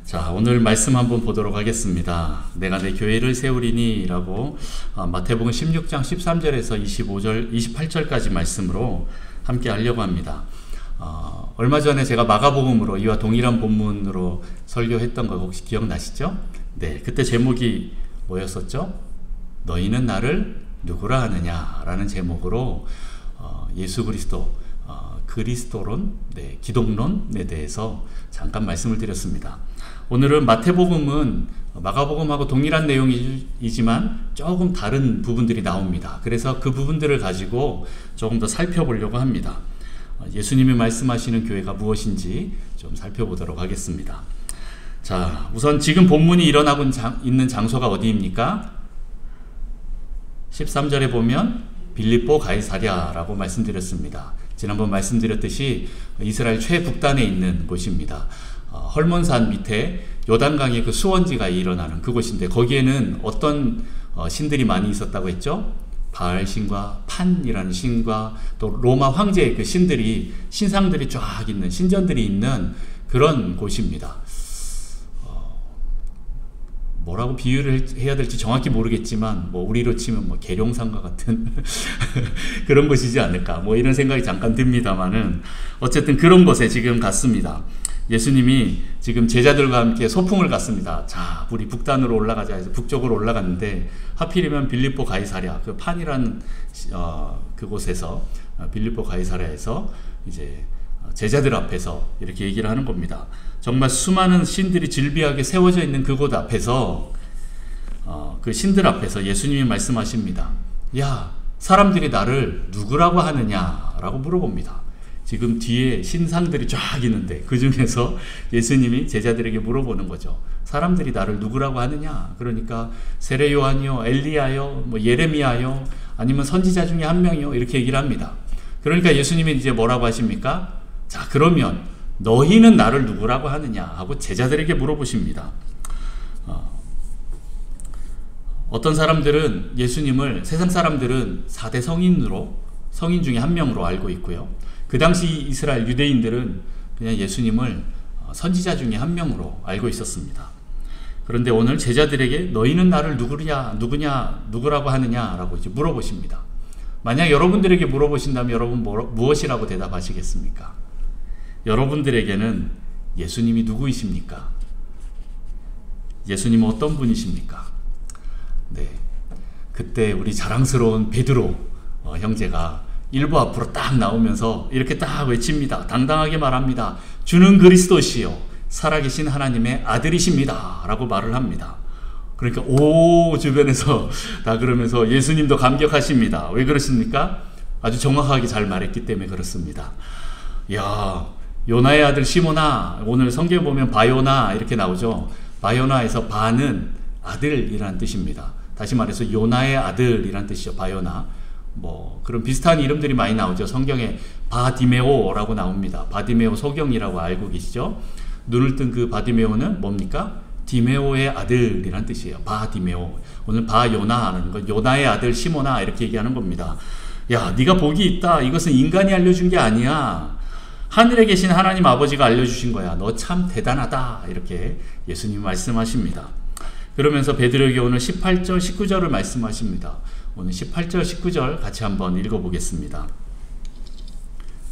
자, 오늘 말씀 한번 보도록 하겠습니다. 내가 내 교회를 세우리니 라고 마태복음 16장 13절에서 28절까지 말씀으로 함께 하려고 합니다. 얼마 전에 제가 마가복음으로 이와 동일한 본문으로 설교했던 거 혹시 기억나시죠? 네, 그때 제목이 뭐였었죠? 너희는 나를 누구라 하느냐 라는 제목으로 예수 그리스도, 그리스도론, 기독론에 대해서 잠깐 말씀을 드렸습니다. 오늘은 마태복음은 마가복음하고 동일한 내용이지만 조금 다른 부분들이 나옵니다. 그래서 그 부분들을 가지고 조금 더 살펴보려고 합니다. 예수님이 말씀하시는 교회가 무엇인지 좀 살펴보도록 하겠습니다. 자, 우선 지금 본문이 일어나고 있는 장소가 어디입니까? 13절에 보면 빌립보 가이사랴라고 말씀드렸습니다. 지난번 말씀드렸듯이 이스라엘 최북단에 있는 곳입니다. 헐몬산 밑에 요단강의 그 수원지가 일어나는 그곳인데, 거기에는 어떤 신들이 많이 있었다고 했죠? 바알 신과 판이라는 신과 또 로마 황제의 그 신상들이 쫙 있는, 신전들이 있는 그런 곳입니다. 뭐라고 비유를 해야 될지 정확히 모르겠지만, 우리로 치면 계룡산과 같은 그런 곳이지 않을까, 이런 생각이 잠깐 듭니다만은, 어쨌든 그런 곳에 지금 갔습니다. 예수님이 지금 제자들과 함께 소풍을 갔습니다. 자, 우리 북단으로 올라가자 해서 북쪽으로 올라갔는데, 하필이면 빌립보 가이사랴, 그 판이라는 그곳에서, 빌립보 가이사랴에서 이제 제자들 앞에서 이렇게 얘기를 하는 겁니다. 정말 수많은 신들이 질비하게 세워져 있는 그곳 앞에서, 그 신들 앞에서 예수님이 말씀하십니다. 야, 사람들이 나를 누구라고 하느냐라고 물어봅니다. 지금 뒤에 신상들이 쫙 있는데 그 중에서 예수님이 제자들에게 물어보는 거죠. 사람들이 나를 누구라고 하느냐? 그러니까 세례 요한이요, 엘리야요, 예레미야요, 아니면 선지자 중에 한 명이요, 이렇게 얘기를 합니다. 그러니까 예수님이 이제 뭐라고 하십니까? 자, 그러면 너희는 나를 누구라고 하느냐 하고 제자들에게 물어보십니다. 어떤 사람들은 예수님을, 세상 사람들은 4대 성인 중에 한 명으로 알고 있고요. 그 당시 이스라엘 유대인들은 그냥 예수님을 선지자 중에 한 명으로 알고 있었습니다. 그런데 오늘 제자들에게 너희는 나를 누구라고 하느냐라고 이제 물어보십니다. 만약 여러분들에게 물어보신다면 여러분 무엇이라고 대답하시겠습니까? 여러분들에게는 예수님이 누구이십니까? 예수님은 어떤 분이십니까? 네, 그때 우리 자랑스러운 베드로 형제가 일부 앞으로 딱 나오면서 이렇게 딱 외칩니다. 당당하게 말합니다. 주는 그리스도시요 살아계신 하나님의 아들이십니다 라고 말을 합니다. 그러니까 주변에서 다 그러면서 예수님도 감격하십니다. 왜 그러십니까? 아주 정확하게 잘 말했기 때문에 그렇습니다. 야, 요나의 아들 시몬아, 오늘 성경에 보면 바요나 이렇게 나오죠. 바요나에서 바는 아들이라는 뜻입니다. 다시 말해서 요나의 아들이라는 뜻이죠. 바요나. 그런 비슷한 이름들이 많이 나오죠. 성경에 바디메오라고 나옵니다. 바디메오 소경이라고 알고 계시죠? 눈을 뜬 그 바디메오는 뭡니까? 디메오의 아들이란 뜻이에요. 바디메오. 오늘 바요나라는 건 요나의 아들 시몬아 이렇게 얘기하는 겁니다. 야, 네가 복이 있다. 이것은 인간이 알려준 게 아니야. 하늘에 계신 하나님 아버지가 알려주신 거야. 너 참 대단하다. 이렇게 예수님 말씀하십니다. 그러면서 베드로에게 오늘 18절 19절을 말씀하십니다. 오늘 18절 19절 같이 한번 읽어보겠습니다.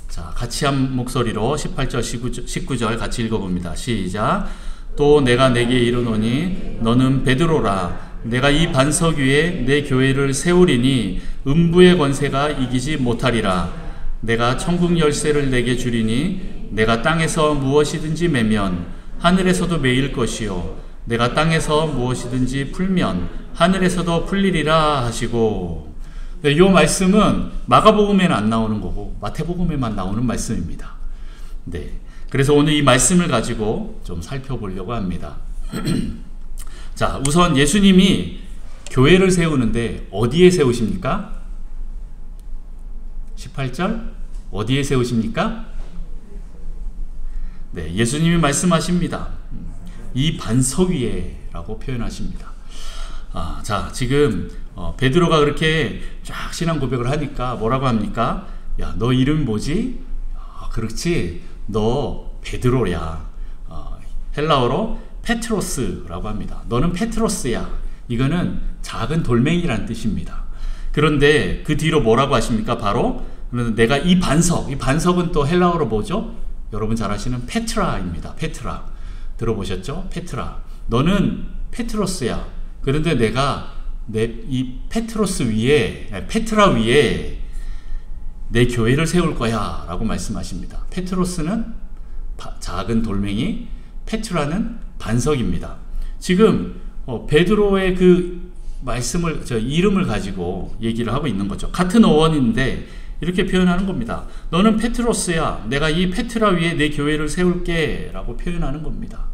자, 같이 한 목소리로 18절 19절 같이 읽어봅니다. 시작. 또 내가 내게 이르노니 너는 베드로라. 내가 이 반석 위에 내 교회를 세우리니 음부의 권세가 이기지 못하리라. 내가 천국 열쇠를 내게 주리니 내가 땅에서 무엇이든지 매면 하늘에서도 매일 것이요 내가 땅에서 무엇이든지 풀면 하늘에서도 풀리리라 하시고. 이 말씀은 마가복음에는 안 나오는 거고 마태복음에만 나오는 말씀입니다. 네, 그래서 오늘 이 말씀을 가지고 좀 살펴보려고 합니다. 자, 우선 예수님이 교회를 세우는데 어디에 세우십니까? 18절 어디에 세우십니까? 네, 예수님이 말씀하십니다. 이 반석 위에 라고 표현하십니다. 자, 지금 베드로가 그렇게 쫙 신앙 고백을 하니까 뭐라고 합니까? 야, 너 이름 뭐지? 그렇지, 너 베드로야. 헬라어로 페트로스라고 합니다. 너는 페트로스야. 이거는 작은 돌멩이라는 뜻입니다. 그런데 그 뒤로 뭐라고 하십니까? 바로 내가 이 반석은 또 헬라어로 뭐죠? 여러분 잘 아시는 페트라입니다. 페트라. 들어보셨죠? 페트라. 너는 페트로스야. 그런데 내가 이 페트라 위에 내 교회를 세울 거야 라고 말씀하십니다. 페트로스는 작은 돌멩이, 페트라는 반석입니다. 지금 베드로의 그 이름을 가지고 얘기를 하고 있는 거죠. 같은 어원인데 이렇게 표현하는 겁니다. 너는 페트로스야. 내가 이 페트라 위에 내 교회를 세울게 라고 표현하는 겁니다.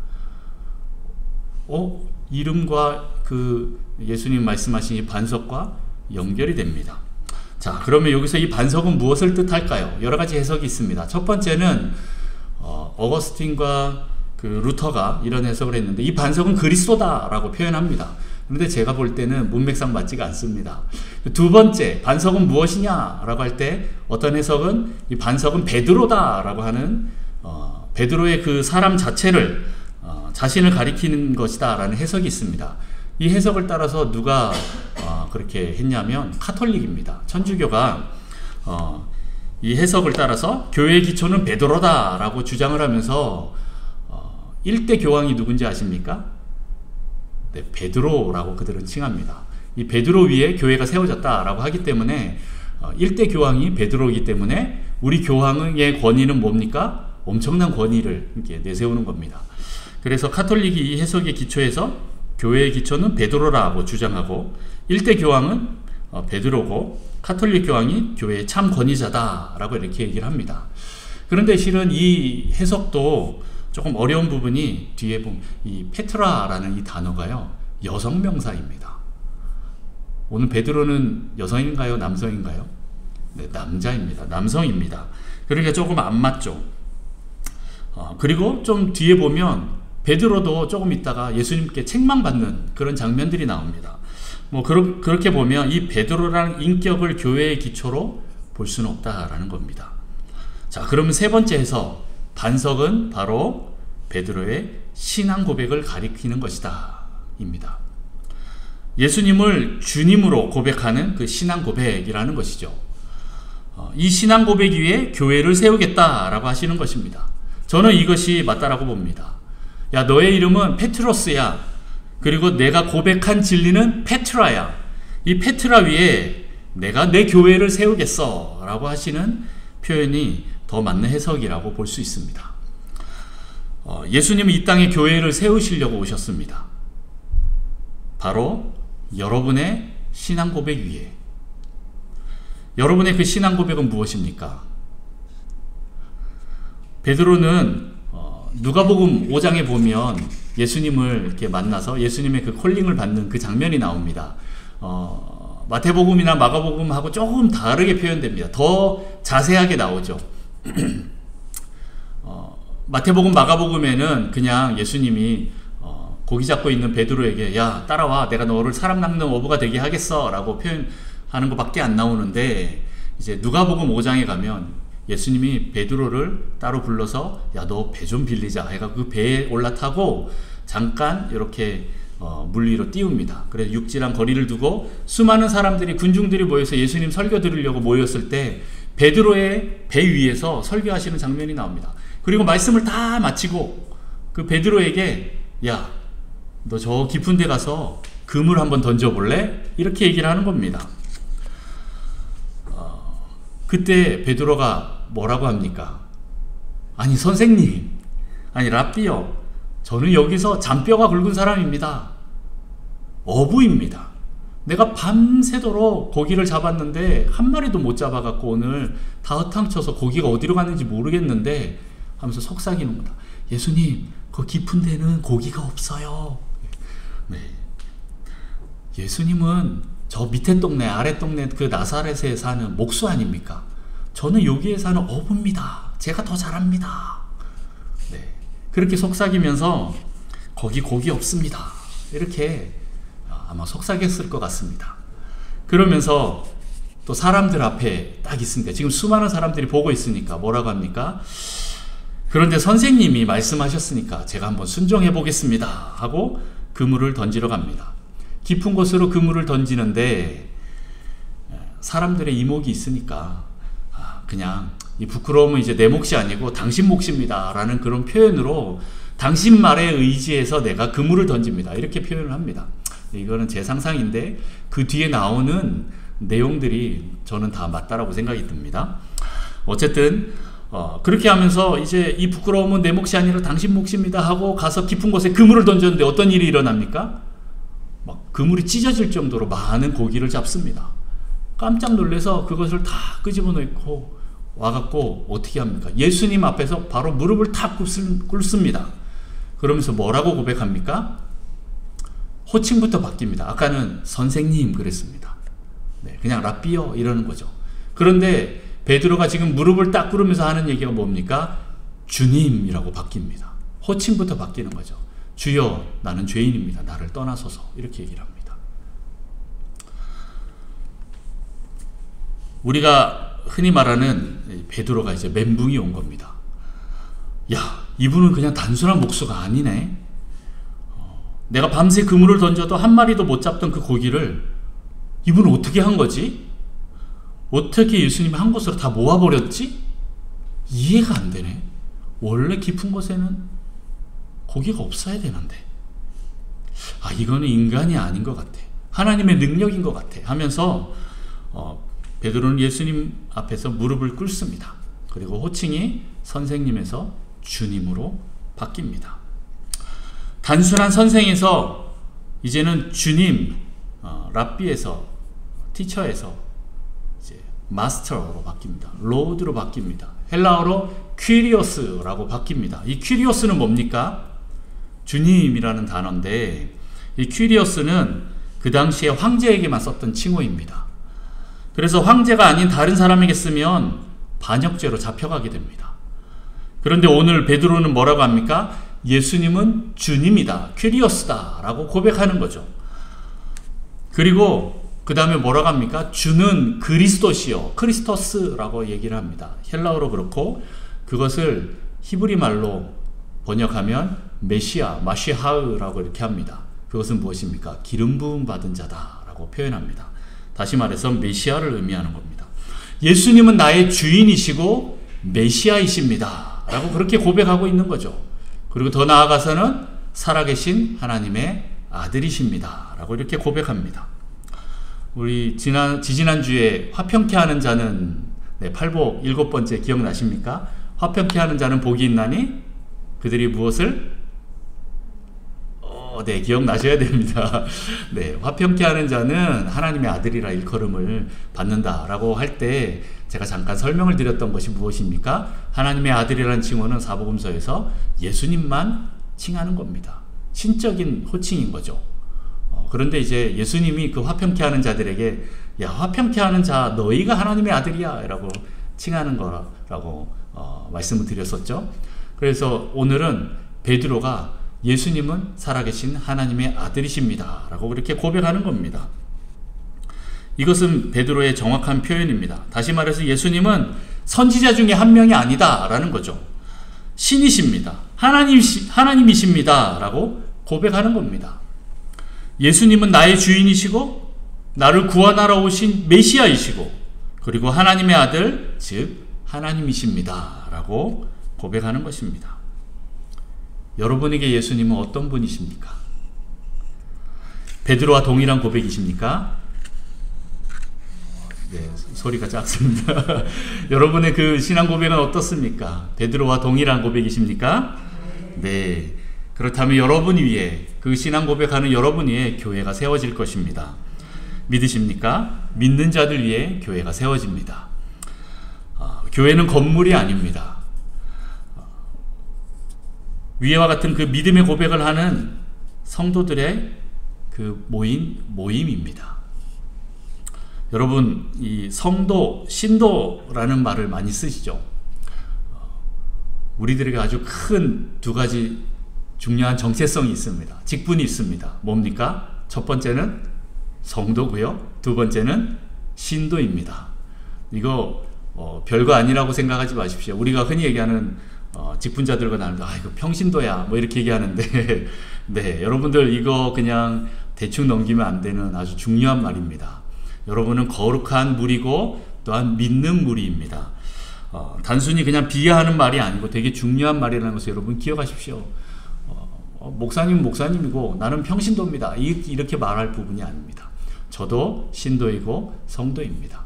이름과 그 예수님 말씀하신 이 반석과 연결이 됩니다. 자, 그러면 여기서 이 반석은 무엇을 뜻할까요? 여러 가지 해석이 있습니다. 첫 번째는 어거스틴과 그 루터가 이런 해석을 했는데 이 반석은 그리스도다라고 표현합니다. 그런데 제가 볼 때는 문맥상 맞지가 않습니다. 두 번째, 반석은 무엇이냐라고 할 때 어떤 해석은 이 반석은 베드로다라고 하는 베드로의 그 사람 자체를 자신을 가리키는 것이다라는 해석이 있습니다. 이 해석을 따라서 누가 그렇게 했냐면 카톨릭입니다. 천주교가 이 해석을 따라서 교회의 기초는 베드로다라고 주장을 하면서 1대 교황이 누군지 아십니까? 네, 베드로라고 그들은 칭합니다. 이 베드로 위에 교회가 세워졌다라고 하기 때문에 1대 교황이 베드로이기 때문에 우리 교황의 권위는 뭡니까? 엄청난 권위를 이렇게 내세우는 겁니다. 그래서 카톨릭이 이 해석의 기초에서 교회의 기초는 베드로라고 주장하고 1대 교황은 베드로고 카톨릭 교황이 교회의 참 권위자다라고 이렇게 얘기를 합니다. 그런데 실은 이 해석도 조금 어려운 부분이 뒤에 보면 이 페트라라는 이 단어가요, 여성 명사입니다. 오늘 베드로는 여성인가요? 남성인가요? 네, 남자입니다. 남성입니다. 그러니까 조금 안 맞죠. 그리고 좀 뒤에 보면 베드로도 조금 있다가 예수님께 책망받는 그런 장면들이 나옵니다. 그렇게 보면 이 베드로라는 인격을 교회의 기초로 볼 수는 없다라는 겁니다. 자, 그러면 세 번째 해석, 반석은 바로 베드로의 신앙 고백을 가리키는 것이다 입니다. 예수님을 주님으로 고백하는 그 신앙 고백이라는 것이죠. 이 신앙 고백 위에 교회를 세우겠다라고 하시는 것입니다. 저는 이것이 맞다라고 봅니다. 야, 너의 이름은 페트로스야. 그리고 내가 고백한 진리는 페트라야. 이 페트라 위에 내가 내 교회를 세우겠어 라고 하시는 표현이 더 맞는 해석이라고 볼 수 있습니다. 예수님은 이 땅에 교회를 세우시려고 오셨습니다. 바로 여러분의 신앙 고백 위에. 여러분의 그 신앙 고백은 무엇입니까? 베드로는 누가복음 5장에 보면 예수님을 이렇게 만나서 예수님의 그 콜링을 받는 그 장면이 나옵니다. 마태복음이나 마가복음하고 조금 다르게 표현됩니다. 더 자세하게 나오죠. 마태복음, 마가복음에는 그냥 예수님이 고기 잡고 있는 베드로에게 야, 따라와, 내가 너를 사람 낚는 어부가 되게 하겠어 라고 표현하는 것밖에 안 나오는데, 이제 누가복음 5장에 가면 예수님이 베드로를 따로 불러서 야, 너 배 좀 빌리자 해가 그 배에 올라타고 잠깐 이렇게 물 위로 띄웁니다. 그래서 육지랑 거리를 두고 수많은 사람들이, 군중들이 모여서 예수님 설교 들으려고 모였을 때 베드로의 배 위에서 설교하시는 장면이 나옵니다. 그리고 말씀을 다 마치고 그 베드로에게 야, 너 저 깊은 데 가서 그물 한번 던져볼래? 이렇게 얘기를 하는 겁니다. 그때 베드로가 뭐라고 합니까? 아니 선생님, 아니 랍비요, 저는 여기서 잔뼈가 굵은 사람입니다. 어부입니다. 내가 밤새도록 고기를 잡았는데 한 마리도 못 잡아갖고 오늘 다 허탕쳐서 고기가 어디로 갔는지 모르겠는데 하면서 속삭이는 거다. 예수님, 그 깊은 데는 고기가 없어요. 네. 예수님은 저 밑에 동네, 아래 동네 그 나사렛에 사는 목수 아닙니까? 저는 여기에 사는 어부입니다. 제가 더 잘합니다. 네. 그렇게 속삭이면서 거기 고기 없습니다. 이렇게 아마 속삭였을 것 같습니다. 그러면서 또 사람들 앞에 딱 있으니까, 지금 수많은 사람들이 보고 있으니까 뭐라고 합니까? 그런데 선생님이 말씀하셨으니까 제가 한번 순종해 보겠습니다 하고 그물을 던지러 갑니다. 깊은 곳으로 그물을 던지는데 사람들의 이목이 있으니까 그냥 이 부끄러움은 이제 내 몫이 아니고 당신 몫입니다 라는 그런 표현으로 당신 말에 의지해서 내가 그물을 던집니다 이렇게 표현을 합니다. 이거는 제 상상인데 그 뒤에 나오는 내용들이 저는 다 맞다라고 생각이 듭니다. 어쨌든 그렇게 하면서 이제 이 부끄러움은 내 몫이 아니라 당신 몫입니다 하고 가서 깊은 곳에 그물을 던졌는데 어떤 일이 일어납니까? 막 그물이 찢어질 정도로 많은 고기를 잡습니다. 깜짝 놀라서 그것을 다 끄집어내고 와갖고 어떻게 합니까? 예수님 앞에서 바로 무릎을 탁 꿇습니다. 그러면서 뭐라고 고백합니까? 호칭부터 바뀝니다. 아까는 선생님 그랬습니다. 네, 그냥 랍비요 이러는 거죠. 그런데 베드로가 지금 무릎을 딱 꿇으면서 하는 얘기가 뭡니까? 주님이라고 바뀝니다. 호칭부터 바뀌는 거죠. 주여 나는 죄인입니다. 나를 떠나소서 이렇게 얘기를 합니다. 우리가 흔히 말하는 베드로가 이제 멘붕이 온 겁니다. 야, 이분은 그냥 단순한 목수가 아니네. 내가 밤새 그물을 던져도 한 마리도 못 잡던 그 고기를 이분은 어떻게 한 거지? 어떻게 예수님이 한 곳으로 다 모아버렸지? 이해가 안 되네. 원래 깊은 곳에는 고기가 없어야 되는데 이거는 인간이 아닌 것 같아. 하나님의 능력인 것 같아 하면서 베드로는 예수님 앞에서 무릎을 꿇습니다. 그리고 호칭이 선생님에서 주님으로 바뀝니다. 단순한 선생에서 이제는 주님, 랍비에서 티처에서 이제 마스터로 바뀝니다. 로드로 바뀝니다. 헬라어로 퀴리오스라고 바뀝니다. 이 퀴리오스는 뭡니까? 주님이라는 단어인데 이 퀴리오스는 그 당시에 황제에게만 썼던 칭호입니다. 그래서 황제가 아닌 다른 사람에게 쓰면 반역죄로 잡혀가게 됩니다. 그런데 오늘 베드로는 뭐라고 합니까? 예수님은 주님이다, 퀴리오스다 라고 고백하는 거죠. 그리고 그 다음에 뭐라고 합니까? 주는 그리스도시요, 크리스토스라고 얘기를 합니다. 헬라어로 그렇고 그것을 히브리 말로 번역하면 메시아, 마시하으라고 이렇게 합니다. 그것은 무엇입니까? 기름 부음 받은 자다라고 표현합니다. 다시 말해서 메시아를 의미하는 겁니다. 예수님은 나의 주인이시고 메시아이십니다 라고 그렇게 고백하고 있는 거죠. 그리고 더 나아가서는 살아계신 하나님의 아들이십니다 라고 이렇게 고백합니다. 우리 지지난주에 화평케 하는 자는 팔복 7번째 기억나십니까? 화평케 하는 자는 복이 있나니 그들이 무엇을? 네, 기억나셔야 됩니다. 네, 화평케 하는 자는 하나님의 아들이라 일컬음을 받는다라고 할 때 제가 잠깐 설명을 드렸던 것이 무엇입니까? 하나님의 아들이라는 칭호는 사복음서에서 예수님만 칭하는 겁니다. 신적인 호칭인 거죠. 그런데 이제 예수님이 그 화평케 하는 자들에게 야, 화평케 하는 자 너희가 하나님의 아들이야 라고 칭하는 거라고 말씀을 드렸었죠. 그래서 오늘은 베드로가 예수님은 살아계신 하나님의 아들이십니다 라고 그렇게 고백하는 겁니다. 이것은 베드로의 정확한 표현입니다. 다시 말해서 예수님은 선지자 중에 한 명이 아니다 라는 거죠. 신이십니다. 하나님이십니다 라고 고백하는 겁니다. 예수님은 나의 주인이시고 나를 구원하러 오신 메시아이시고 그리고 하나님의 아들 즉 하나님이십니다 라고 고백하는 것입니다. 여러분에게 예수님은 어떤 분이십니까? 베드로와 동일한 고백이십니까? 네, 소리가 작습니다. 여러분의 그 신앙 고백은 어떻습니까? 베드로와 동일한 고백이십니까? 네, 그렇다면 여러분 위에 그 신앙 고백하는 여러분 위에 교회가 세워질 것입니다. 믿으십니까? 믿는 자들 위에 교회가 세워집니다. 교회는 건물이 아닙니다. 위와 같은 그 믿음의 고백을 하는 성도들의 그 모임입니다. 여러분, 이 성도, 신도라는 말을 많이 쓰시죠. 우리들에게 아주 큰 두 가지 중요한 정체성이 있습니다. 직분이 있습니다. 뭡니까? 첫 번째는 성도고요. 두 번째는 신도입니다. 이거 별거 아니라고 생각하지 마십시오. 우리가 흔히 얘기하는 직분자들과 나누는데 이거 평신도야 뭐 이렇게 얘기하는데 네, 여러분들 이거 그냥 대충 넘기면 안 되는 아주 중요한 말입니다. 여러분은 거룩한 무리고 또한 믿는 무리입니다. 단순히 그냥 비하하는 말이 아니고 되게 중요한 말이라는 것을 여러분 기억하십시오. 목사님은 목사님이고 나는 평신도입니다. 이렇게 말할 부분이 아닙니다. 저도 신도이고 성도입니다.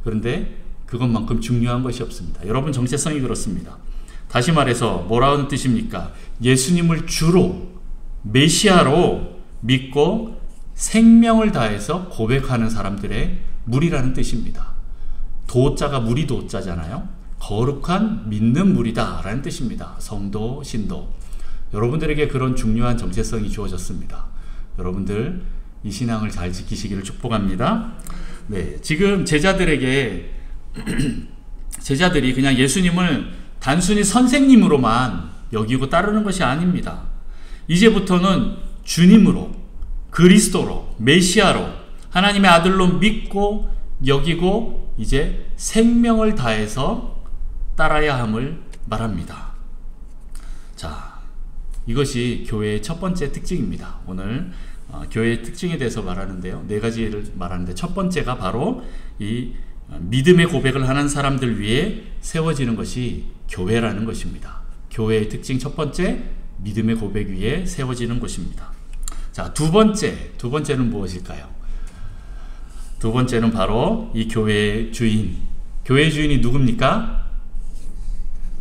그런데 그것만큼 중요한 것이 없습니다. 여러분 정체성이 그렇습니다. 다시 말해서 뭐라는 뜻입니까? 예수님을 주로 메시아로 믿고 생명을 다해서 고백하는 사람들의 무리라는 뜻입니다. 도자가 무리 도자잖아요. 거룩한 믿는 무리다 라는 뜻입니다. 성도, 신도. 여러분들에게 그런 중요한 정체성이 주어졌습니다. 여러분들 이 신앙을 잘 지키시기를 축복합니다. 네, 지금 제자들에게 제자들이 그냥 예수님을 단순히 선생님으로만 여기고 따르는 것이 아닙니다. 이제부터는 주님으로, 그리스도로, 메시아로, 하나님의 아들로 믿고 여기고 이제 생명을 다해서 따라야 함을 말합니다. 자, 이것이 교회의 첫 번째 특징입니다. 오늘 교회의 특징에 대해서 말하는데요. 4가지를 말하는데 첫 번째가 바로 이 믿음의 고백을 하는 사람들 위해 세워지는 것이 교회라는 것입니다. 교회의 특징 첫 번째, 믿음의 고백 위에 세워지는 것입니다. 자, 두 번째는 무엇일까요? 두 번째는 바로 이 교회의 주인. 교회의 주인이 누굽니까?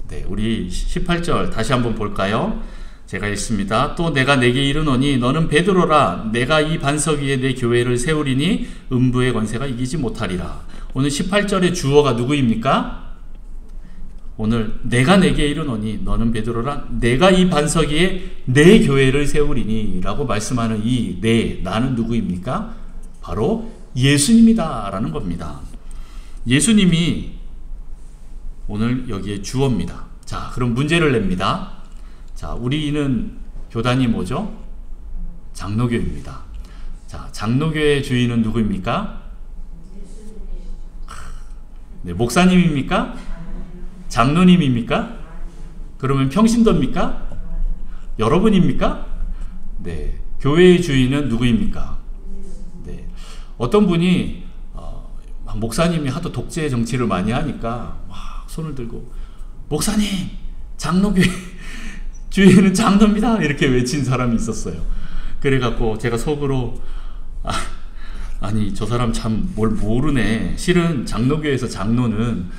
네, 우리 18절 다시 한번 볼까요? 제가 읽습니다. 또 내가 내게 이르노니 너는 베드로라. 내가 이 반석 위에 내 교회를 세우리니 음부의 권세가 이기지 못하리라. 오늘 18절의 주어가 누구입니까? 오늘 내가 내게 이르노니 너는 베드로라. 내가 이 반석 위에 내 교회를 세우리니 라고 말씀하는 이 나는 누구입니까? 바로 예수님이다 라는 겁니다. 예수님이 오늘 여기에 주어입니다. 자, 그럼 문제를 냅니다. 자, 우리는 교단이 뭐죠? 장로교입니다. 자, 장로교의 주인은 누구입니까? 네, 목사님입니까? 장로님입니까? 그러면 평신도입니까? 여러분입니까? 네, 교회의 주인은 누구입니까? 네, 어떤 분이 목사님이 하도 독재 정치를 많이 하니까 막 손을 들고 목사님, 장로교회 주인은 장로입니다 이렇게 외친 사람이 있었어요. 그래갖고 제가 속으로 아니 저 사람 참 뭘 모르네. 실은 장로교에서 장로는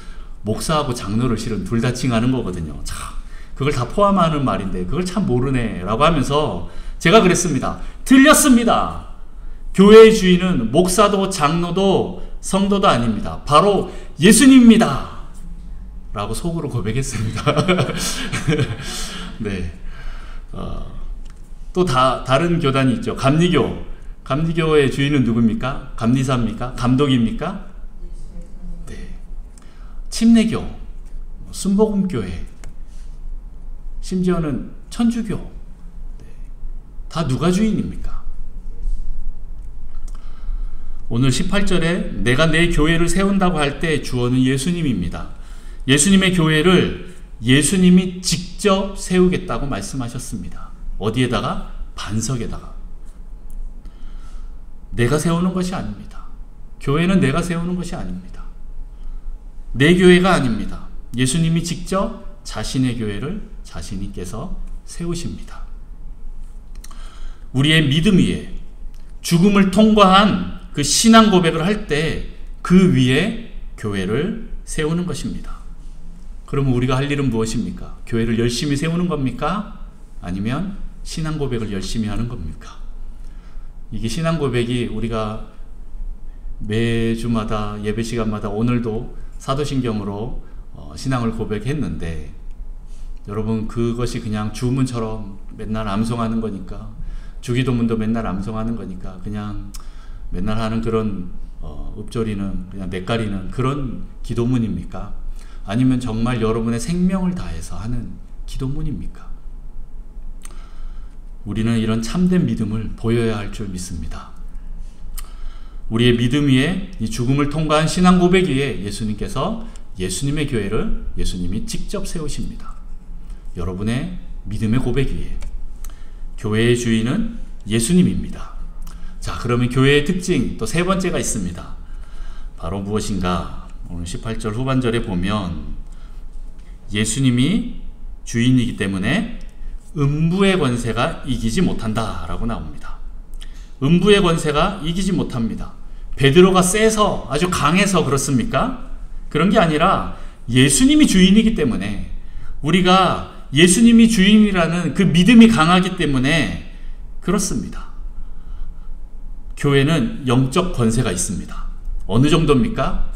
목사하고 장로를 실은 둘 다 칭하는 거거든요. 참 그걸 다 포함하는 말인데 그걸 참 모르네 라고 하면서 제가 그랬습니다. 틀렸습니다. 교회의 주인은 목사도 장로도 성도도 아닙니다. 바로 예수님입니다 라고 속으로 고백했습니다. 네. 또 다른 교단이 있죠. 감리교의 주인은 누굽니까? 감리사입니까? 감독입니까? 네. 침례교, 순복음교회, 심지어는 천주교, 네. 다 누가 주인입니까? 오늘 18절에 내가 내 교회를 세운다고 할 때 주어는 예수님입니다. 예수님의 교회를 예수님이 직접 세우겠다고 말씀하셨습니다. 어디에다가? 반석에다가. 내가 세우는 것이 아닙니다. 교회는 내가 세우는 것이 아닙니다. 내 교회가 아닙니다. 예수님이 직접 자신의 교회를 자신이께서 세우십니다. 우리의 믿음 위에 죽음을 통과한 그 신앙 고백을 할 때 그 위에 교회를 세우는 것입니다. 그러면 우리가 할 일은 무엇입니까? 교회를 열심히 세우는 겁니까? 아니면 신앙 고백을 열심히 하는 겁니까? 이게 신앙 고백이 우리가 매주마다 예배 시간마다 오늘도 사도신경으로 신앙을 고백했는데 여러분 그것이 그냥 주문처럼 맨날 암송하는 거니까 주기도문도 맨날 암송하는 거니까 그냥 맨날 하는 그런 읊조리는 그냥 냇가리는 그런 기도문입니까? 아니면 정말 여러분의 생명을 다해서 하는 기도문입니까? 우리는 이런 참된 믿음을 보여야 할 줄 믿습니다. 우리의 믿음 위에 이 죽음을 통과한 신앙 고백 위에 예수님께서 예수님의 교회를 예수님이 직접 세우십니다. 여러분의 믿음의 고백 위에. 교회의 주인은 예수님입니다. 자, 그러면 교회의 특징 또 세 번째가 있습니다. 바로 무엇인가? 오늘 18절 후반절에 보면 예수님이 주인이기 때문에 음부의 권세가 이기지 못한다 라고 나옵니다. 음부의 권세가 이기지 못합니다. 베드로가 세서 아주 강해서 그렇습니까? 그런 게 아니라 예수님이 주인이기 때문에, 우리가 예수님이 주인이라는 그 믿음이 강하기 때문에 그렇습니다. 교회는 영적 권세가 있습니다. 어느 정도입니까?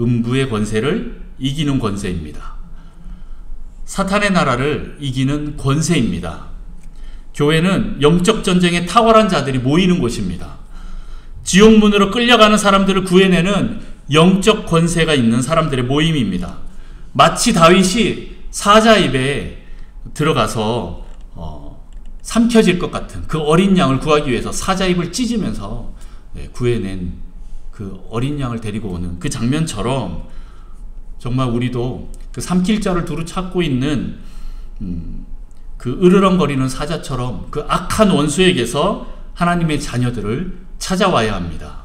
음부의 권세를 이기는 권세입니다. 사탄의 나라를 이기는 권세입니다. 교회는 영적 전쟁에 탁월한 자들이 모이는 곳입니다. 지옥문으로 끌려가는 사람들을 구해내는 영적 권세가 있는 사람들의 모임입니다. 마치 다윗이 사자 입에 들어가서 삼켜질 것 같은 그 어린 양을 구하기 위해서 사자 입을 찢으면서 구해낸 그 어린 양을 데리고 오는 그 장면처럼, 정말 우리도 그 삼킬 자를 두루 찾고 있는 그 으르렁거리는 사자처럼 그 악한 원수에게서 하나님의 자녀들을 찾아와야 합니다.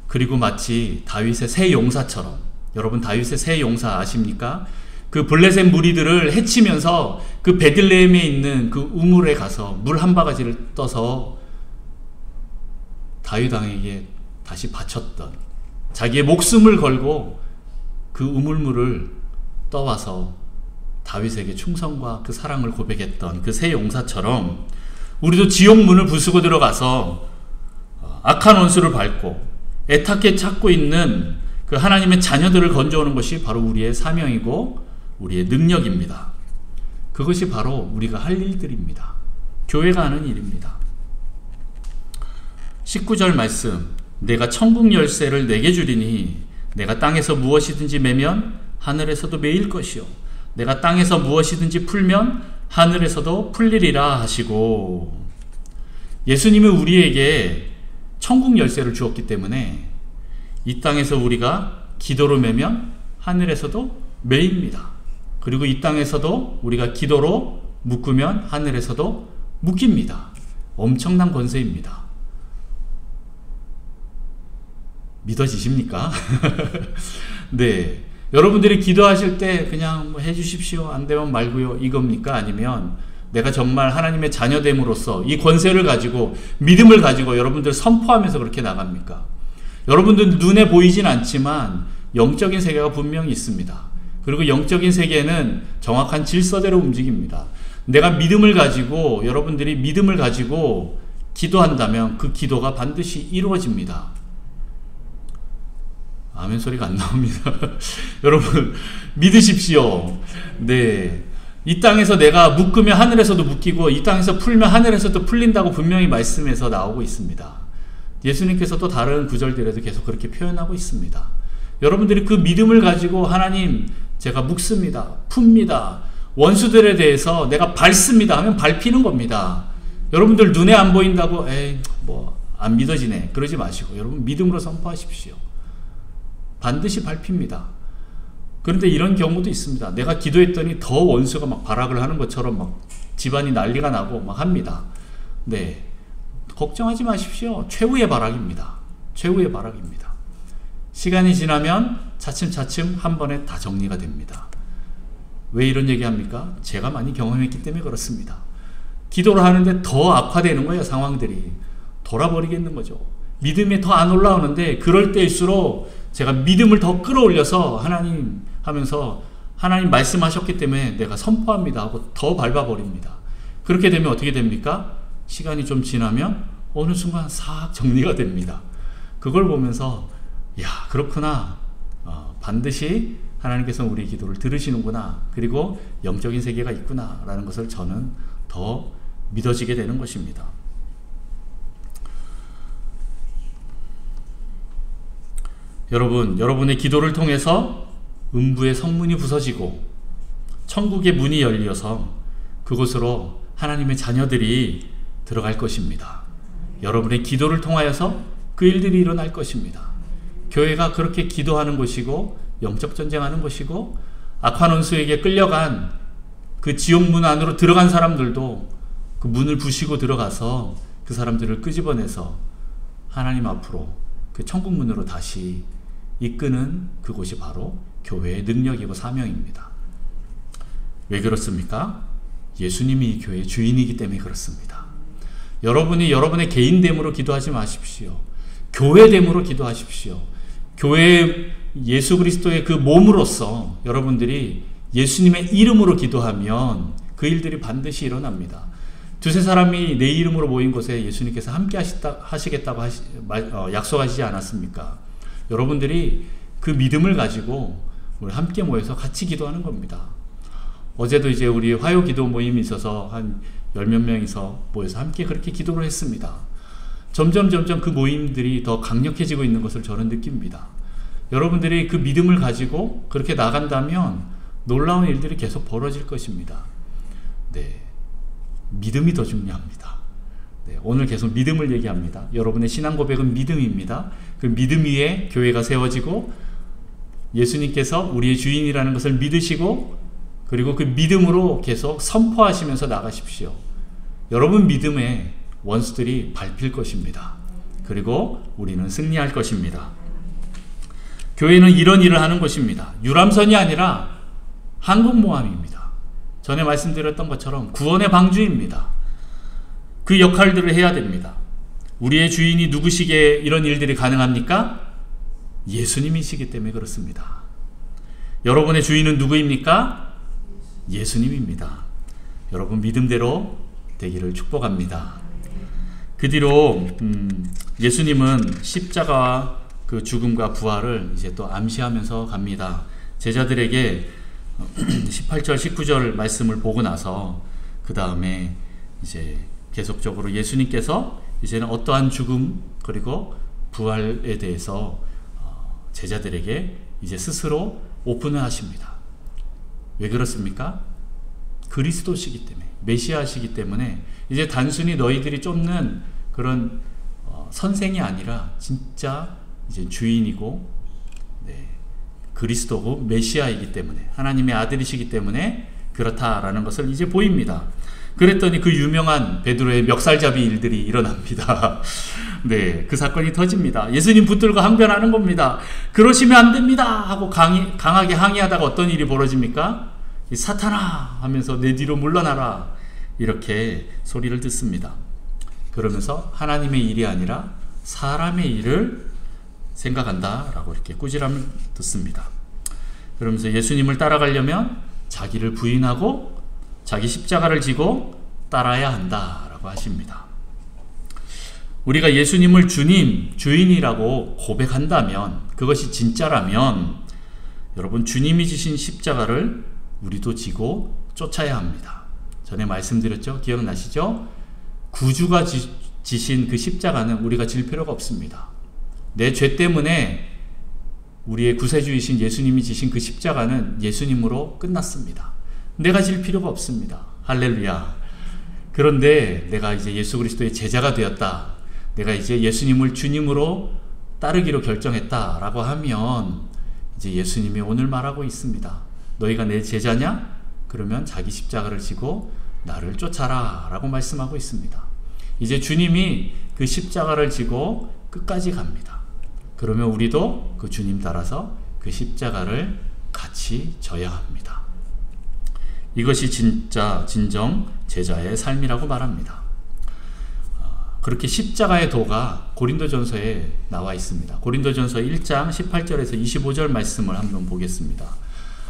그리고 마치 다윗의 새 용사처럼, 여러분 다윗의 새 용사 아십니까? 그 블레셋 무리들을 해치면서 그 베들레헴에 있는 그 우물에 가서 물 한 바가지를 떠서 다윗 왕에게 다시 바쳤던, 자기의 목숨을 걸고 그 우물물을 떠와서 다윗에게 충성과 그 사랑을 고백했던 그 새 용사처럼, 우리도 지옥문을 부수고 들어가서 악한 원수를 밟고 애타게 찾고 있는 그 하나님의 자녀들을 건져오는 것이 바로 우리의 사명이고 우리의 능력입니다. 그것이 바로 우리가 할 일들입니다. 교회가 하는 일입니다. 19절 말씀, 내가 천국 열쇠를 내게 주리니 내가 땅에서 무엇이든지 매면 하늘에서도 매일 것이요 내가 땅에서 무엇이든지 풀면 하늘에서도 풀리리라 하시고, 예수님이 우리에게 천국 열쇠를 주었기 때문에 이 땅에서 우리가 기도로 매면 하늘에서도 매입니다. 그리고 이 땅에서도 우리가 기도로 묶으면 하늘에서도 묶입니다. 엄청난 권세입니다. 믿어지십니까? 네. 여러분들이 기도하실 때 그냥 뭐 해주십시오, 안 되면 말고요, 이겁니까? 아니면 내가 정말 하나님의 자녀됨으로써 이 권세를 가지고, 믿음을 가지고 여러분들 선포하면서 그렇게 나갑니까? 여러분들 눈에 보이진 않지만 영적인 세계가 분명히 있습니다. 그리고 영적인 세계는 정확한 질서대로 움직입니다. 내가 믿음을 가지고, 여러분들이 믿음을 가지고 기도한다면 그 기도가 반드시 이루어집니다. 아멘 소리가 안 나옵니다. 여러분 믿으십시오. 네, 이 땅에서 내가 묶으면 하늘에서도 묶이고 이 땅에서 풀면 하늘에서도 풀린다고 분명히 말씀에서 나오고 있습니다. 예수님께서 또 다른 구절들에도 계속 그렇게 표현하고 있습니다. 여러분들이 그 믿음을 가지고, 하나님 제가 묶습니다, 풉니다, 원수들에 대해서 내가 밟습니다 하면 밟히는 겁니다. 여러분들 눈에 안 보인다고 에이 뭐 안 믿어지네 그러지 마시고, 여러분 믿음으로 선포하십시오. 반드시 밟힙니다. 그런데 이런 경우도 있습니다. 내가 기도했더니 더 원수가 막 발악을 하는 것처럼 막 집안이 난리가 나고 막 합니다. 네, 걱정하지 마십시오. 최후의 발악입니다. 최후의 발악입니다. 시간이 지나면 차츰차츰 한 번에 다 정리가 됩니다. 왜 이런 얘기 합니까? 제가 많이 경험했기 때문에 그렇습니다. 기도를 하는데 더 악화되는 거예요. 상황들이 돌아버리겠는 거죠. 믿음이 더 안 올라오는데, 그럴 때일수록 제가 믿음을 더 끌어올려서 하나님 하면서, 하나님 말씀하셨기 때문에 내가 선포합니다 하고 더 밟아버립니다. 그렇게 되면 어떻게 됩니까? 시간이 좀 지나면 어느 순간 싹 정리가 됩니다. 그걸 보면서 야, 그렇구나, 반드시 하나님께서 우리 기도를 들으시는구나, 그리고 영적인 세계가 있구나 라는 것을 저는 더 믿어지게 되는 것입니다. 여러분, 여러분의 기도를 통해서 음부의 성문이 부서지고 천국의 문이 열려서 그곳으로 하나님의 자녀들이 들어갈 것입니다. 여러분의 기도를 통하여서 그 일들이 일어날 것입니다. 교회가 그렇게 기도하는 곳이고 영적 전쟁하는 곳이고, 악한 원수에게 끌려간 그 지옥 문 안으로 들어간 사람들도 그 문을 부시고 들어가서 그 사람들을 끄집어내서 하나님 앞으로 그 천국 문으로 다시 이끄는 그곳이 바로 교회의 능력이고 사명입니다. 왜 그렇습니까? 예수님이 이 교회의 주인이기 때문에 그렇습니다. 여러분이 여러분의 개인됨으로 기도하지 마십시오. 교회됨으로 기도하십시오. 교회 예수 그리스도의 그 몸으로서 여러분들이 예수님의 이름으로 기도하면 그 일들이 반드시 일어납니다. 두세 사람이 내 이름으로 모인 곳에 예수님께서 함께 하시겠다고 약속하시지 않았습니까? 여러분들이 그 믿음을 가지고 우리 함께 모여서 같이 기도하는 겁니다. 어제도 이제 우리 화요 기도 모임이 있어서 한 10몇 명이서 모여서 함께 그렇게 기도를 했습니다. 점점 그 모임들이 더 강력해지고 있는 것을 저는 느낍니다. 여러분들이 그 믿음을 가지고 그렇게 나간다면 놀라운 일들이 계속 벌어질 것입니다. 네, 믿음이 더 중요합니다. 네, 오늘 계속 믿음을 얘기합니다. 여러분의 신앙 고백은 믿음입니다. 그 믿음 위에 교회가 세워지고 예수님께서 우리의 주인이라는 것을 믿으시고 그리고 그 믿음으로 계속 선포하시면서 나가십시오. 여러분 믿음에 원수들이 밟힐 것입니다. 그리고 우리는 승리할 것입니다. 교회는 이런 일을 하는 것입니다. 유람선이 아니라 항공모함입니다. 전에 말씀드렸던 것처럼 구원의 방주입니다. 그 역할들을 해야 됩니다. 우리의 주인이 누구시기에 이런 일들이 가능합니까? 예수님이시기 때문에 그렇습니다. 여러분의 주인은 누구입니까? 예수님입니다. 여러분 믿음대로 되기를 축복합니다. 그 뒤로 예수님은 십자가와 그 죽음과 부활을 이제 또 암시하면서 갑니다. 제자들에게 18절, 19절 말씀을 보고 나서 그 다음에 이제 계속적으로 예수님께서 이제는 어떠한 죽음 그리고 부활에 대해서 제자들에게 이제 스스로 오픈을 하십니다. 왜 그렇습니까? 그리스도시기 때문에, 메시아시기 때문에 이제 단순히 너희들이 쫓는 그런 선생이 아니라 진짜 이제 주인이고 그리스도고 메시아이기 때문에 하나님의 아들이시기 때문에 그렇다라는 것을 이제 보입니다. 그랬더니 그 유명한 베드로의 멱살잡이 일들이 일어납니다. 네, 그 사건이 터집니다. 예수님 붙들고 항변하는 겁니다. 그러시면 안 됩니다 하고 강하게 항의하다가 어떤 일이 벌어집니까? 사탄아 하면서 내 뒤로 물러나라 이렇게 소리를 듣습니다. 그러면서 하나님의 일이 아니라 사람의 일을 생각한다 라고 이렇게 꾸지람을 듣습니다. 그러면서 예수님을 따라가려면 자기를 부인하고 자기 십자가를 지고 따라야 한다 라고 하십니다. 우리가 예수님을 주님, 주인이라고 고백한다면, 그것이 진짜라면 여러분 주님이 지신 십자가를 우리도 지고 쫓아야 합니다. 전에 말씀드렸죠? 기억나시죠? 구주가 지신 그 십자가는 우리가 질 필요가 없습니다. 내 죄 때문에 우리의 구세주이신 예수님이 지신 그 십자가는 예수님으로 끝났습니다. 내가 질 필요가 없습니다. 할렐루야. 그런데 내가 이제 예수 그리스도의 제자가 되었다. 내가 이제 예수님을 주님으로 따르기로 결정했다 라고 하면 이제 예수님이 오늘 말하고 있습니다. 너희가 내 제자냐? 그러면 자기 십자가를 지고 나를 쫓아라 라고 말씀하고 있습니다. 이제 주님이 그 십자가를 지고 끝까지 갑니다. 그러면 우리도 그 주님 따라서 그 십자가를 같이 져야 합니다. 이것이 진정 제자의 삶이라고 말합니다. 그렇게 십자가의 도가 고린도전서에 나와 있습니다. 고린도전서 1장 18절에서 25절 말씀을 한번 보겠습니다.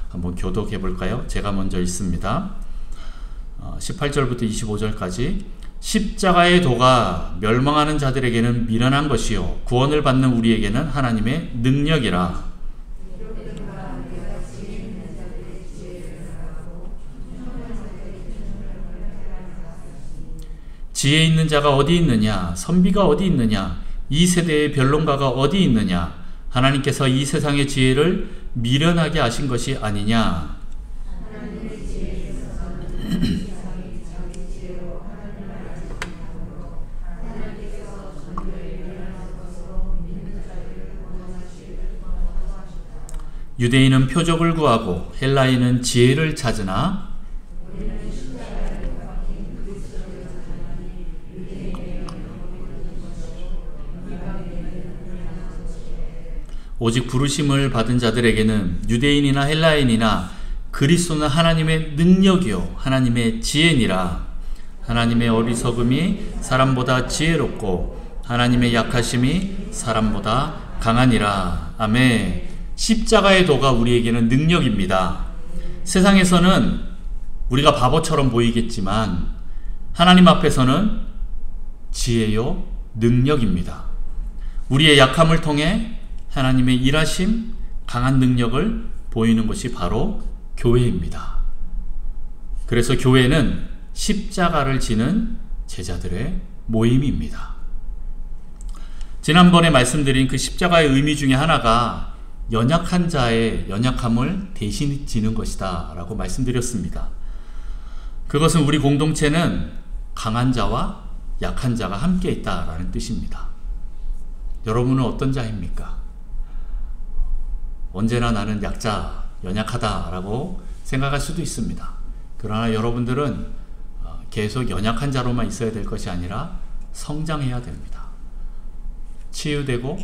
한번 교독해 볼까요? 제가 먼저 읽습니다. 18절부터 25절까지 십자가의 도가 멸망하는 자들에게는 미련한 것이요 구원을 받는 우리에게는 하나님의 능력이라. 지혜 있는 자가 어디 있느냐? 선비가 어디 있느냐? 이 세대의 변론가가 어디 있느냐? 하나님께서 이 세상의 지혜를 미련하게 하신 것이 아니냐? 유대인은 표적을 구하고 헬라인은 지혜를 찾으나 오직 부르심을 받은 자들에게는 유대인이나 헬라인이나 그리스도는 하나님의 능력이요 하나님의 지혜니라. 하나님의 어리석음이 사람보다 지혜롭고 하나님의 약하심이 사람보다 강하니라. 아멘. 십자가의 도가 우리에게는 능력입니다. 세상에서는 우리가 바보처럼 보이겠지만 하나님 앞에서는 지혜요 능력입니다. 우리의 약함을 통해 하나님의 일하심, 강한 능력을 보이는 것이 바로 교회입니다. 그래서 교회는 십자가를 지는 제자들의 모임입니다. 지난번에 말씀드린 그 십자가의 의미 중에 하나가 연약한 자의 연약함을 대신 지는 것이다 라고 말씀드렸습니다. 그것은 우리 공동체는 강한 자와 약한 자가 함께 있다라는 뜻입니다. 여러분은 어떤 자입니까? 언제나 나는 약자, 연약하다라고 생각할 수도 있습니다. 그러나 여러분들은 계속 연약한 자로만 있어야 될 것이 아니라 성장해야 됩니다. 치유되고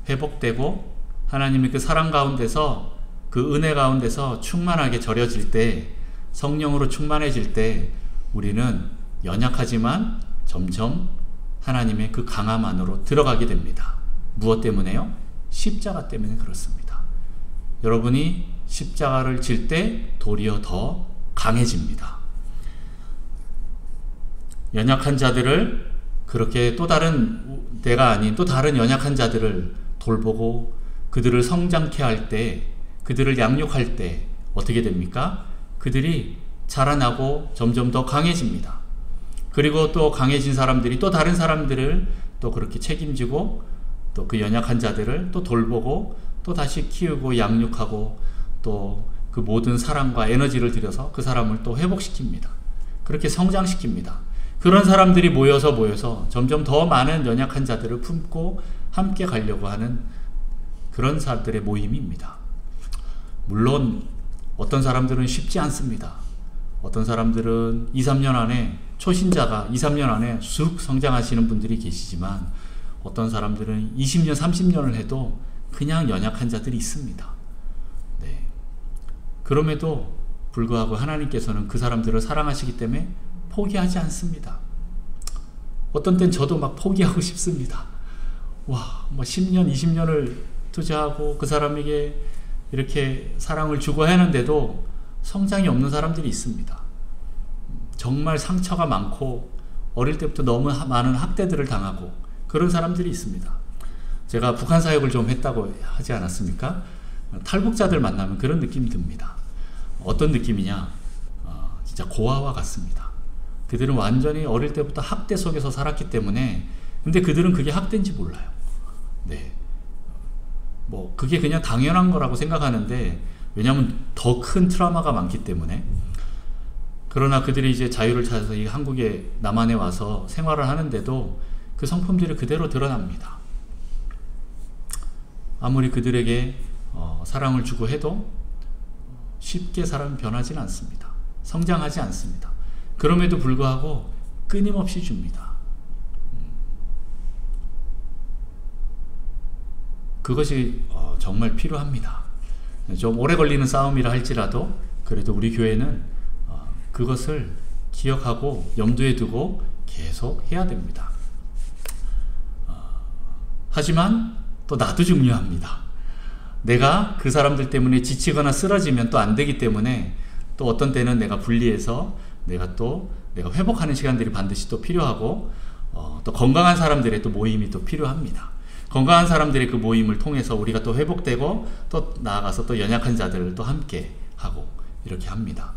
회복되고 하나님의 그 사랑 가운데서 그 은혜 가운데서 충만하게 절여질 때, 성령으로 충만해질 때 우리는 연약하지만 점점 하나님의 그 강함 안으로 들어가게 됩니다. 무엇 때문에요? 십자가 때문에 그렇습니다. 여러분이 십자가를 질 때 도리어 더 강해집니다. 연약한 자들을 그렇게 또 다른 내가 아닌 또 다른 연약한 자들을 돌보고 그들을 성장케 할 때, 그들을 양육할 때 어떻게 됩니까? 그들이 자라나고 점점 더 강해집니다. 그리고 또 강해진 사람들이 또 다른 사람들을 또 그렇게 책임지고 또 그 연약한 자들을 또 돌보고 또 다시 키우고 양육하고 또 그 모든 사랑과 에너지를 들여서 그 사람을 또 회복시킵니다. 그렇게 성장시킵니다. 그런 사람들이 모여서 점점 더 많은 연약한 자들을 품고 함께 가려고 하는 그런 사람들의 모임입니다. 물론 어떤 사람들은 쉽지 않습니다. 어떤 사람들은 2, 3년 안에 초신자가 2, 3년 안에 쑥 성장하시는 분들이 계시지만 어떤 사람들은 20년, 30년을 해도 그냥 연약한 자들이 있습니다. 네. 그럼에도 불구하고 하나님께서는 그 사람들을 사랑하시기 때문에 포기하지 않습니다. 어떤 땐 저도 막 포기하고 싶습니다. 와, 뭐 10년, 20년을 투자하고 그 사람에게 이렇게 사랑을 주고 하는데도 성장이 없는 사람들이 있습니다. 정말 상처가 많고 어릴 때부터 너무 많은 학대들을 당하고 그런 사람들이 있습니다. 제가 북한 사역을 좀 했다고 하지 않았습니까? 탈북자들 만나면 그런 느낌이 듭니다. 어떤 느낌이냐? 진짜 고아와 같습니다. 그들은 완전히 어릴 때부터 학대 속에서 살았기 때문에 근데 그들은 그게 학대인지 몰라요. 네. 뭐 그게 그냥 당연한 거라고 생각하는데 왜냐하면 더 큰 트라우마가 많기 때문에. 그러나 그들이 이제 자유를 찾아서 이 한국에 남한에 와서 생활을 하는데도 그 성품들이 그대로 드러납니다. 아무리 그들에게 사랑을 주고 해도 쉽게 사람은 변하지는 않습니다. 성장하지 않습니다. 그럼에도 불구하고 끊임없이 줍니다. 그것이 정말 필요합니다. 좀 오래 걸리는 싸움이라 할지라도 그래도 우리 교회는 그것을 기억하고 염두에 두고 계속 해야 됩니다. 하지만 또 나도 중요합니다. 내가 그 사람들 때문에 지치거나 쓰러지면 또 안 되기 때문에 또 어떤 때는 내가 분리해서 내가 회복하는 시간들이 반드시 또 필요하고 또 건강한 사람들의 또 모임이 또 필요합니다. 건강한 사람들의 그 모임을 통해서 우리가 또 회복되고 또 나아가서 또 연약한 자들을 또 함께 하고 이렇게 합니다.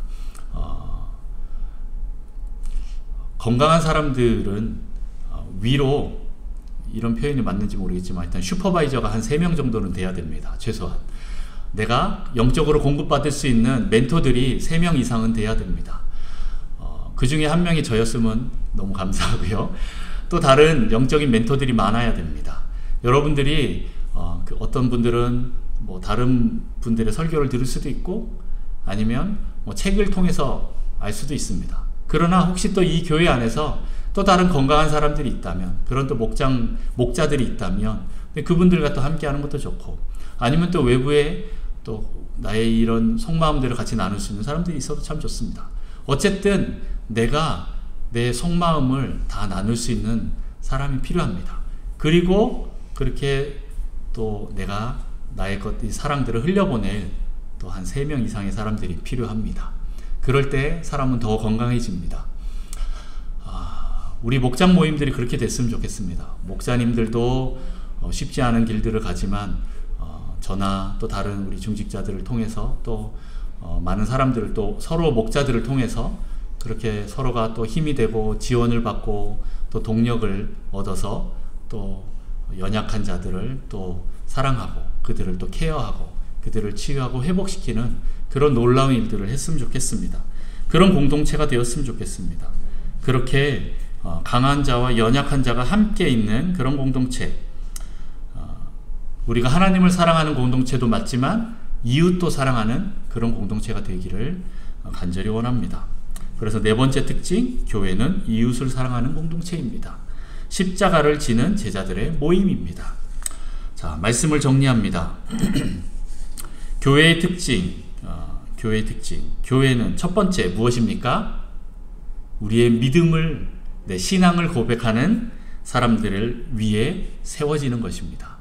건강한 사람들은 위로 이런 표현이 맞는지 모르겠지만 일단 슈퍼바이저가 한 3명 정도는 돼야 됩니다. 최소한. 내가 영적으로 공급받을 수 있는 멘토들이 3명 이상은 돼야 됩니다. 그 중에 한 명이 저였으면 너무 감사하고요. 또 다른 영적인 멘토들이 많아야 됩니다. 여러분들이 어떤 분들은 뭐 다른 분들의 설교를 들을 수도 있고 아니면 뭐 책을 통해서 알 수도 있습니다. 그러나 혹시 또 이 교회 안에서 또 다른 건강한 사람들이 있다면 그런 또 목자들이 있다면 그분들과 또 함께 하는 것도 좋고 아니면 또 외부에 또 나의 이런 속마음들을 같이 나눌 수 있는 사람들이 있어도 참 좋습니다. 어쨌든 내가 내 속마음을 다 나눌 수 있는 사람이 필요합니다. 그리고 그렇게 또 내가 나의 이 사랑들을 흘려보낼 또 한 3명 이상의 사람들이 필요합니다. 그럴 때 사람은 더 건강해집니다. 우리 목장 모임들이 그렇게 됐으면 좋겠습니다. 목사님들도 쉽지 않은 길들을 가지만 저나 또 다른 우리 중직자들을 통해서 또 많은 사람들을 또 서로 목자들을 통해서 그렇게 서로가 또 힘이 되고 지원을 받고 또 동력을 얻어서 또 연약한 자들을 또 사랑하고 그들을 또 케어하고 그들을 치유하고 회복시키는 그런 놀라운 일들을 했으면 좋겠습니다. 그런 공동체가 되었으면 좋겠습니다. 그렇게 강한 자와 연약한 자가 함께 있는 그런 공동체, 우리가 하나님을 사랑하는 공동체도 맞지만 이웃도 사랑하는 그런 공동체가 되기를 간절히 원합니다. 그래서 4번째 특징, 교회는 이웃을 사랑하는 공동체입니다. 십자가를 지는 제자들의 모임입니다. 자, 말씀을 정리합니다. 교회의 특징, 교회는 첫 번째 무엇입니까? 우리의 믿음을, 신앙을 고백하는 사람들을 위해 세워지는 것입니다.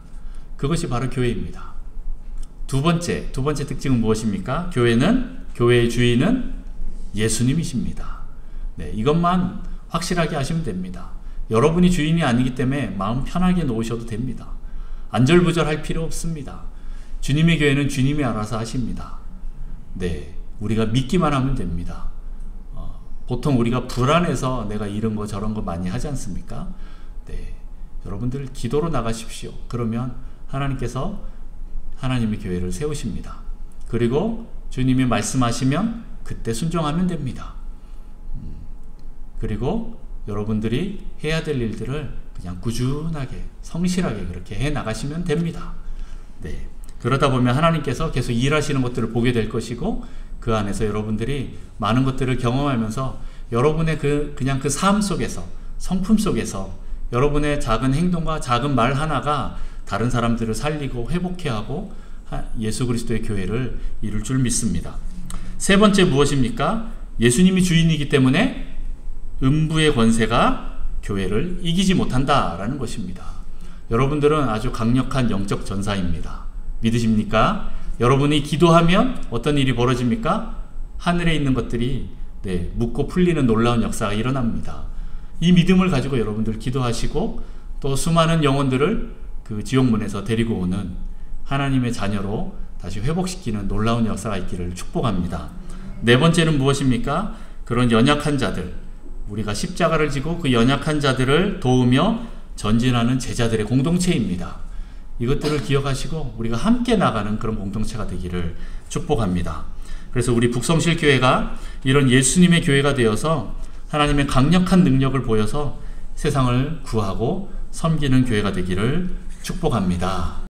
그것이 바로 교회입니다. 두 번째 특징은 무엇입니까? 교회의 주인은 예수님이십니다. 이것만 확실하게 하시면 됩니다. 여러분이 주인이 아니기 때문에 마음 편하게 놓으셔도 됩니다. 안절부절할 필요 없습니다. 주님의 교회는 주님이 알아서 하십니다. 우리가 믿기만 하면 됩니다. 보통 우리가 불안해서 내가 이런 거 저런 거 많이 하지 않습니까? 여러분들 기도로 나가십시오. 그러면 하나님께서 하나님의 교회를 세우십니다. 그리고 주님이 말씀하시면 그때 순종하면 됩니다. 그리고 여러분들이 해야 될 일들을 그냥 꾸준하게 성실하게 그렇게 해 나가시면 됩니다. 그러다 보면 하나님께서 계속 일하시는 것들을 보게 될 것이고 그 안에서 여러분들이 많은 것들을 경험하면서 여러분의 그냥 그 삶 속에서, 성품 속에서 여러분의 작은 행동과 작은 말 하나가 다른 사람들을 살리고 회복해 하고 예수 그리스도의 교회를 이룰 줄 믿습니다. 세 번째 무엇입니까? 예수님이 주인이기 때문에 음부의 권세가 교회를 이기지 못한다라는 것입니다. 여러분들은 아주 강력한 영적 전사입니다. 믿으십니까? 여러분이 기도하면 어떤 일이 벌어집니까? 하늘에 있는 것들이 묻고 풀리는 놀라운 역사가 일어납니다. 이 믿음을 가지고 여러분들 기도하시고 또 수많은 영혼들을 그 지옥문에서 데리고 오는 하나님의 자녀로 다시 회복시키는 놀라운 역사가 있기를 축복합니다. 네 번째는 무엇입니까? 그런 연약한 자들, 우리가 십자가를 지고 그 연약한 자들을 도우며 전진하는 제자들의 공동체입니다. 이것들을 기억하시고 우리가 함께 나가는 그런 공동체가 되기를 축복합니다. 그래서 우리 북성실교회가 이런 예수님의 교회가 되어서 하나님의 강력한 능력을 보여서 세상을 구하고 섬기는 교회가 되기를 축복합니다.